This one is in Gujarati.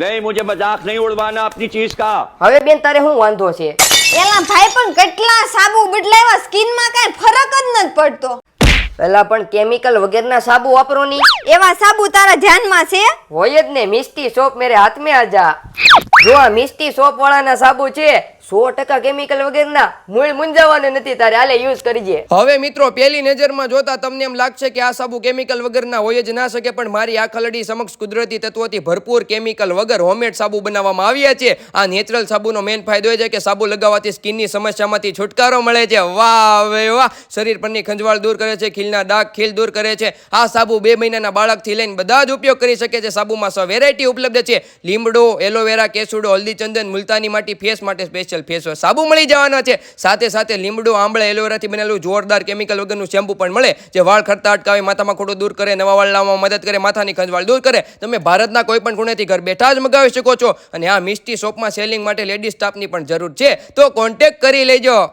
नहीं, मुझे मजाक नहीं उड़वाना अपनी चीज का। હવે બેન તારે શું વાંધો છે? એલા ભાઈ પણ કેટલા સાબુ બદલાવ્યા, સ્કિનમાં કાંઈ ફરક જ નથી પડતો. પેલા પણ કેમિકલ વગરના સાબુ વાપરો ની. એવા સાબુ તારા ધ્યાનમાં છે? હોય જ ને, મિસ્ટી સોપ મેરે હાથ में आजा. જો આ મિસ્ટી સોપ વાળાના સાબુ છે 100% કેમિકલ વગરના, મૂળ મુંજાવાનું નથી તારે, હાલે યુઝ કરજે. હવે મિત્રો પહેલી નજરમાં જોતા તમને એમ લાગશે કે આ સાબુ કેમિકલ વગરના હોય જ ના શકે, પણ મારી આ ખલડી સમક્ષ કુદરતી તત્વોથી ભરપૂર કેમિકલ વગર હોમમેડ સાબુ બનાવવામાં આવ્યા છે. આ નેચરલ સાબુનો મેઇન ફાયદો એ છે કે સાબુ લગાવવાથી સ્કિનની સમસ્યામાંથી છુટકારો મળે છે. વાહ વે વાહ! શરીર પરની ખંજવાળ દૂર કરે છે, ખીલના ડાઘ ખીલ દૂર કરે છે. આ સાબુ 2 મહિનાના બાળકથી લઈને બધા જ ઉપયોગ કરી શકે છે. સાબુમાં 100 વેરાયટી ઉપલબ્ધ છે. લીમડો, એલોવેરા, કેસુડો, હલ્દી ચંદન, મુલતાની માટી, ફેસ માટે સ્પેશિયલ ફેસ વોશ સાબુ મળી જવાનો છે. સાથે સાથે લીમડો, આંબળા, એલોવેરાથી બનેલું જોરદાર કેમિકલ વગરનું શેમ્પુ પણ મળે, જે વાળ ખરતા અટકાવે, માથામાં ખોડું દૂર કરે, નવા વાળ લાવવામાં મદદ કરે, માથાની ખંજવાળ દૂર કરે. તમે ભારતના કોઈ પણ ખૂણેથી ઘર બેઠા જ મગાવી શકો છો. અને આ મિસ્ટી શોપમાં સેલિંગ માટે લેડીઝ સ્ટાફની પણ જરૂર છે, તો કોન્ટેક્ટ કરી લેજો.